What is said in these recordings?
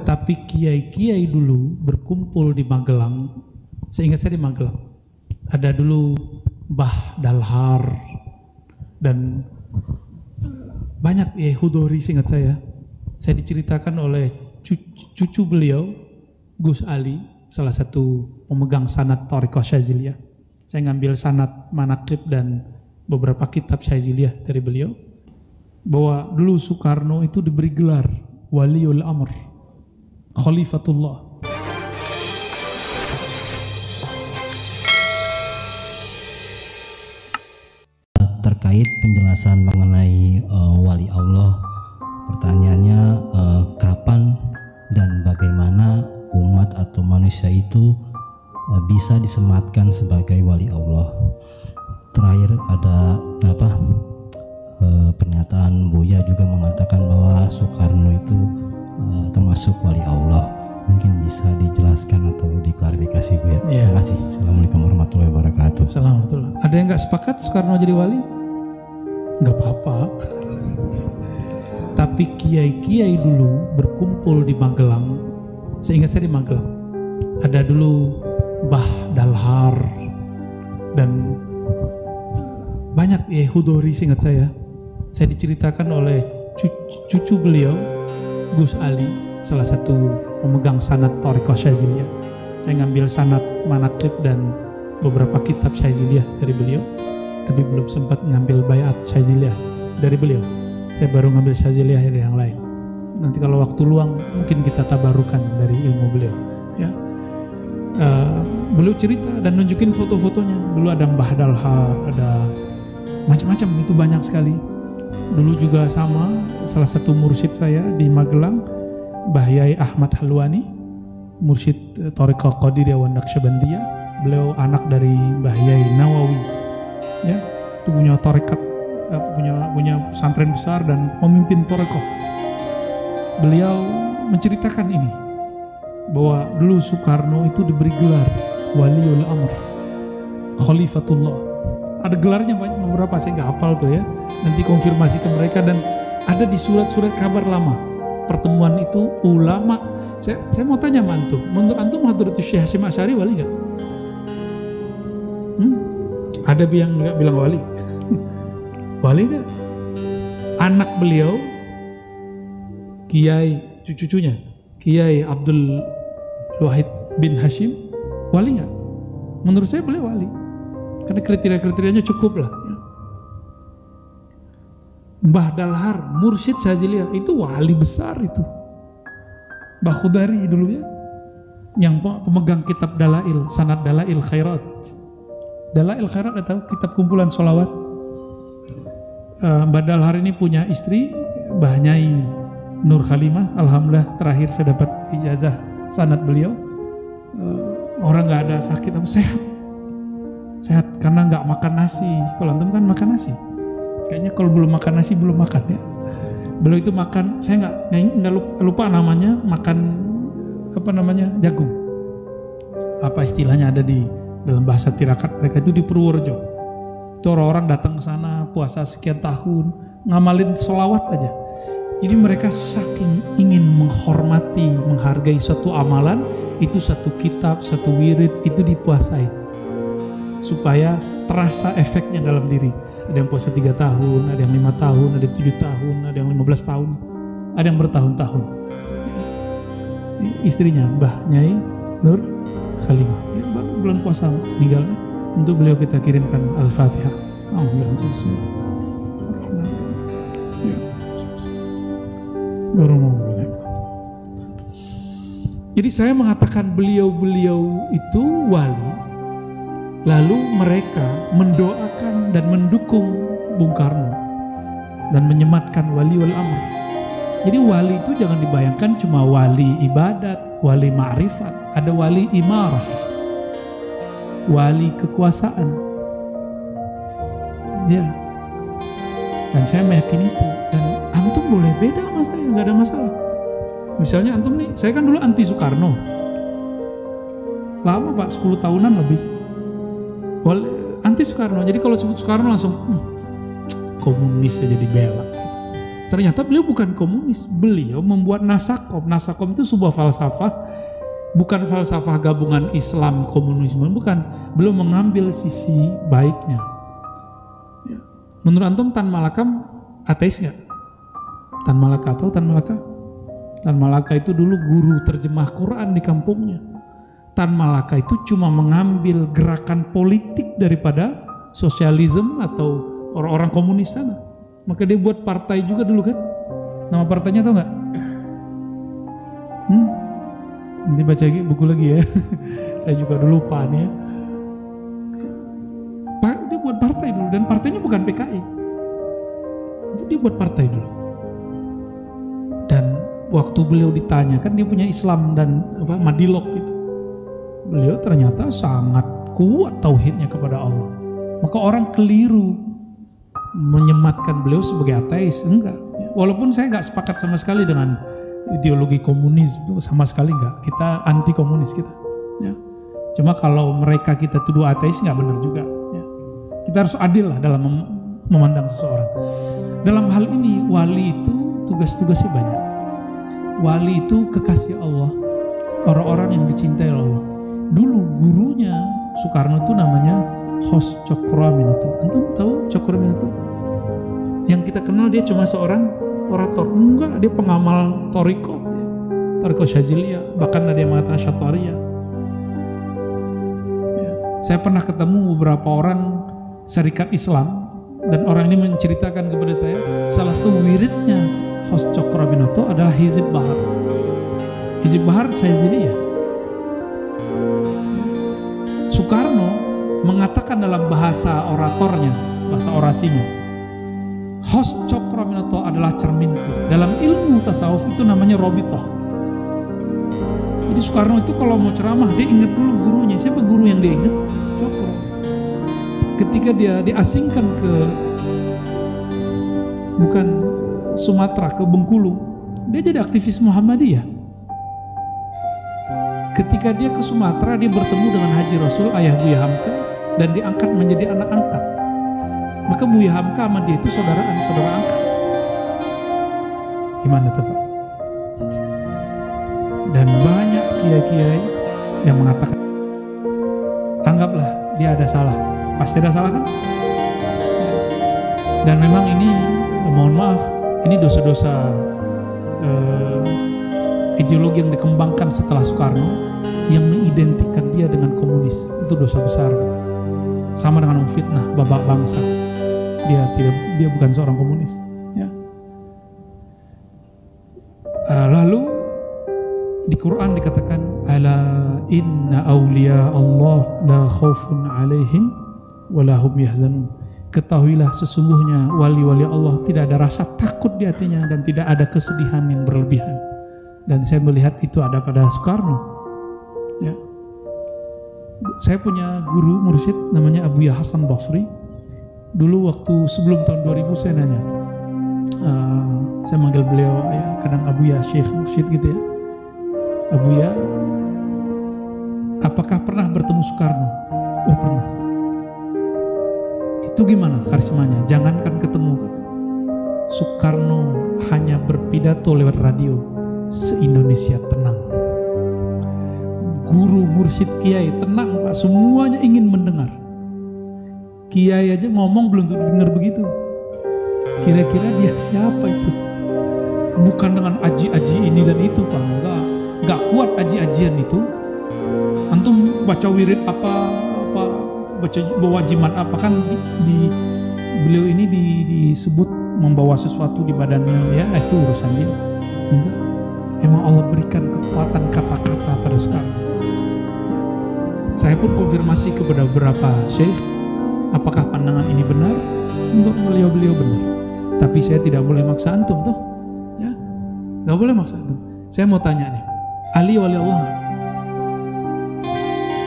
Tapi kiai-kiai dulu berkumpul di Magelang. Seingat saya di Magelang ada dulu Mbah Dalhar dan banyak ya Hudori, seingat saya. Saya diceritakan oleh cucu beliau, Gus Ali, salah satu pemegang sanad Thariqah Syaziliyah. Saya ngambil sanad manaqib dan beberapa kitab Syaziliyah dari beliau, bahwa dulu Soekarno itu diberi gelar Waliul Amr, Khalifatullah. Terkait penjelasan mengenai wali Allah, pertanyaannya kapan dan bagaimana umat atau manusia itu bisa disematkan sebagai wali Allah. Terakhir ada pernyataan Buya juga mengatakan bahwa Soekarno itu termasuk wali Allah. Mungkin bisa dijelaskan atau diklarifikasi, Buya. Ya. Terima kasih. Assalamualaikum warahmatullahi wabarakatuh. Assalamualaikum. Ada yang nggak sepakat Soekarno jadi wali? Nggak apa-apa. Tapi kiai-kiai dulu berkumpul di Magelang. Seingat saya di Magelang ada dulu Mbah Dalhar dan banyak ya Hudori, seingat saya. Saya diceritakan oleh cucu beliau, Gus Ali, salah satu pemegang sanad Thariqah Syaziliyah. Saya ngambil sanad manaqib dan beberapa kitab Syaziliyah dari beliau, tapi belum sempat ngambil bayat Syaziliyah dari beliau. Saya baru ngambil Syaziliyah dari yang lain. Nanti kalau waktu luang mungkin kita tabarukan dari ilmu beliau. Ya, beliau cerita dan nunjukin foto-fotonya. Dulu ada Mbah Dalhar, ada macam-macam, itu banyak sekali. Dulu juga sama salah satu mursyid saya di Magelang, Mbah Yai Ahmad Halwani, mursyid Thariqah Qadiriyah wa Naqsyabandiyah. Beliau anak dari Mbah Yai Nawawi. Ya, itu punya tarekat, punya pesantren besar dan memimpin thariqah. Beliau menceritakan ini, bahwa dulu Soekarno itu diberi gelar Waliul Amr, Khalifatullah. Ada gelarnya banyak, beberapa saya nggak hafal tuh ya. Nanti konfirmasi ke mereka, dan ada di surat-surat kabar lama. Pertemuan itu ulama. Saya mau tanya sama antum, menurut antum Hadratus Syekh Hasyim Asy'ari wali nggak? Ada yang nggak bilang wali? Wali nggak? Anak beliau, Kiai, cucunya Kiai Abdul Wahid bin Hashim, wali nggak? Menurut saya beliau wali, karena kriteria-kriterianya cukup lah. Mbah Dalhar, mursyid Syaziliyah, itu wali besar itu. Mbah Khudari dulu ya, yang pemegang kitab Dalail, sanad Dalail Khairat. Dalail Khairat atau kitab kumpulan sholawat. Mbah Dalhar ini punya istri Mbah Nyai Nur Khalimah. Alhamdulillah terakhir saya dapat ijazah sanad beliau. Orang nggak ada sakit, tapi sehat karena nggak makan nasi. Kalau antum kan makan nasi. Kayaknya kalau belum makan nasi belum makan ya. Beliau itu makan, saya nggak lupa namanya, makan jagung. Apa istilahnya ada di dalam bahasa tirakat mereka itu di Purworejo. Itu orang-orang datang ke sana puasa sekian tahun ngamalin sholawat aja. Jadi mereka saking ingin menghormati, menghargai suatu amalan, itu satu kitab, satu wirid itu dipuasain supaya terasa efeknya dalam diri. Ada yang puasa 3 tahun, ada yang 5 tahun, ada yang 7 tahun, ada yang 15 tahun, ada yang bertahun-tahun. Istrinya Mbah Nyai Nur Khalimah, baru bulan puasa meninggal. Untuk beliau kita kirimkan Al-Fatihah. Jadi saya mengatakan beliau-beliau itu wali, lalu mereka mendoakan dan mendukung Bung Karno dan menyematkan Waliul Amr. Jadi wali itu jangan dibayangkan cuma wali ibadat, wali ma'rifat, ada wali imarah, wali kekuasaan. Ya. Dan saya meyakini itu. Dan antum boleh beda sama saya, nggak ada masalah. Misalnya antum nih, saya kan dulu anti Soekarno. Lama Pak, 10 tahunan lebih. Anti Soekarno. Jadi kalau sebut Soekarno langsung komunis aja dibela. Ternyata beliau bukan komunis, beliau membuat nasakom. Nasakom itu sebuah falsafah, bukan falsafah gabungan Islam komunisme, bukan. Beliau mengambil sisi baiknya. Menurut antum Tan Malaka ateis nggak? Tan Malaka atau Tan Malaka? Tan Malaka itu dulu guru terjemah Quran di kampungnya. Tan Malaka itu cuma mengambil gerakan politik daripada sosialisme atau orang-orang komunis sana. Maka dia buat partai juga dulu kan. Nama partainya tau gak? Nanti baca buku lagi ya. Saya juga dulu lupa nih ya. Dia buat partai dulu, dan partainya bukan PKI. Dia buat partai dulu. Dan waktu beliau ditanya, kan dia punya Islam dan Madilog gitu. Beliau ternyata sangat kuat tauhidnya kepada Allah. Maka orang keliru menyematkan beliau sebagai ateis. Enggak. Walaupun saya enggak sepakat sama sekali dengan ideologi komunis, sama sekali enggak. Kita anti komunis kita. Ya. Cuma kalau mereka kita tuduh ateis enggak benar juga. Ya. Kita harus adil lah dalam memandang seseorang. Dalam hal ini wali itu tugas-tugasnya banyak. Wali itu kekasih Allah, orang-orang yang dicintai Allah. Dulu gurunya Soekarno itu namanya Hos Cokroaminoto. Antum tahu Cokroaminoto? Yang kita kenal dia cuma seorang orator. Enggak, dia pengamal Torikot, Torikot Syaziliyah, bahkan ada yang mengatakan Syatwariyah. Ya. Saya pernah ketemu beberapa orang syarikat Islam, dan orang ini menceritakan kepada saya salah satu wiridnya Hos Cokroaminoto adalah Hizib Bahar. Hizib Bahar Syaziliyah. Soekarno mengatakan dalam bahasa oratornya, bahasa orasinya, Hos Cokroaminoto adalah cerminku. Dalam ilmu tasawuf itu namanya Robitoh. Jadi Soekarno itu kalau mau ceramah, dia ingat dulu gurunya. Siapa guru yang dia ingat? Cokro. Ketika dia diasingkan ke bukan Sumatera, ke Bengkulu, dia jadi aktivis Muhammadiyah. Ketika dia ke Sumatera, dia bertemu dengan Haji Rasul, ayah Buya Hamka, dan diangkat menjadi anak angkat. Maka Buya Hamka sama dia itu saudara angkat. Gimana tuh Pak? Dan banyak kiai-kiai yang mengatakan, anggaplah dia ada salah. Pasti ada salah kan? Dan memang ini, mohon maaf, ini dosa-dosa ideologi yang dikembangkan setelah Soekarno yang mengidentikan dia dengan komunis. Itu dosa besar. Sama dengan memfitnah babak bangsa. Dia bukan seorang komunis. Ya. Lalu di Quran dikatakan, ala inna awliya Allah la khaufun alaihim wa la hum yahzanun. Ketahuilah sesungguhnya wali-wali Allah tidak ada rasa takut di hatinya dan tidak ada kesedihan yang berlebihan. Dan saya melihat itu ada pada Soekarno. Ya. Saya punya guru mursyid namanya Abuya Hasan Basri. Dulu waktu sebelum tahun 2000 saya nanya, saya manggil beliau ya, kadang Abuya Syekh Mursyid gitu ya. Abuya, apakah pernah bertemu Soekarno? Oh pernah. Itu gimana karismanya? Jangankan ketemu. Soekarno hanya berpidato lewat radio, se-Indonesia tenang. Guru, mursyid, kiai tenang Pak, semuanya ingin mendengar. Kiai aja ngomong belum tentu dengar begitu. Kira-kira dia siapa itu? Bukan dengan aji-aji ini dan itu Pak, enggak kuat aji-ajian itu. Antum baca wirid apa baca bawa jimat apa kan di beliau ini disebut membawa sesuatu di badannya, ya itu urusan dia. Enggak. Emang Allah berikan kekuatan kata-kata pada Soekarno. Saya pun konfirmasi kepada beberapa syekh, apakah pandangan ini benar? Untuk beliau benar. Tapi saya tidak boleh maksa antum tuh, ya, nggak boleh maksa antum. Saya mau tanya nih, Ali wali Allah nggak?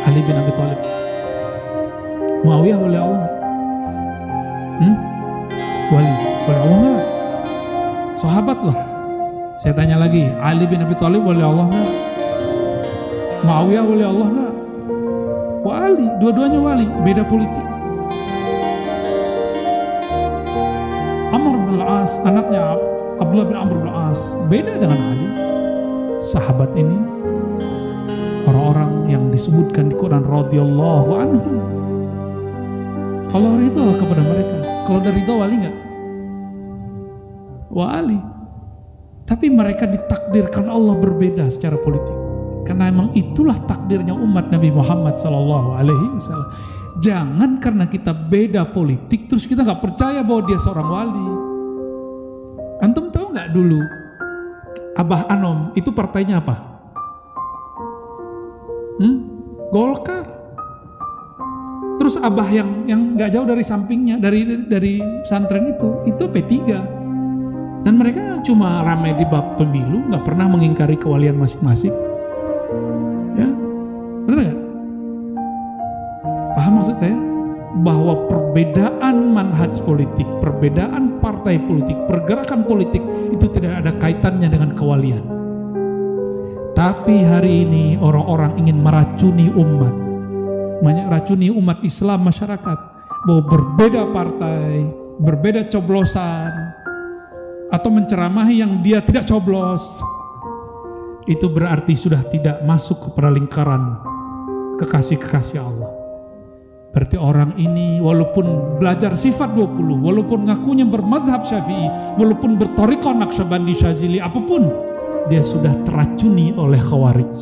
Ali bin Abi Thalib. Muawiyah wali Allah nggak? Wali Allah nggak? Sahabat loh. Saya tanya lagi, Ali bin Abi Thalib wali Allah nggak? Muawiyah wali Allah nggak? Wali, dua-duanya wali, beda politik. Amr bin Al-As, anaknya Abdullah bin Amr bin As, beda dengan Ali. Sahabat ini orang-orang yang disebutkan di Quran radhiyallahu anhu. Allah ridha kepada mereka. Kalau dari ridha wali enggak? Wali. Tapi mereka ditakdirkan Allah berbeda secara politik. Karena emang itulah takdirnya umat Nabi Muhammad SAW. Jangan karena kita beda politik terus kita nggak percaya bahwa dia seorang wali. Antum tahu nggak dulu Abah Anom itu partainya apa? Golkar. Terus Abah yang nggak jauh dari sampingnya dari pesantren itu P3. Dan mereka cuma ramai di bab pemilu, nggak pernah mengingkari kewalian masing-masing. Ya, benar nggak? Paham maksud saya? Bahwa perbedaan manhaj politik, perbedaan partai politik, pergerakan politik itu tidak ada kaitannya dengan kewalian. Tapi hari ini orang-orang ingin meracuni umat, meracuni umat Islam masyarakat, bahwa berbeda partai, berbeda coblosan, atau menceramahi yang dia tidak coblos, itu berarti sudah tidak masuk kepada lingkaran kekasih-kekasih Allah. Berarti orang ini walaupun belajar sifat 20, walaupun ngakunya bermazhab Syafi'i, walaupun berthariqah Naqsyabandi Syazili, apapun, dia sudah teracuni oleh Khawarij.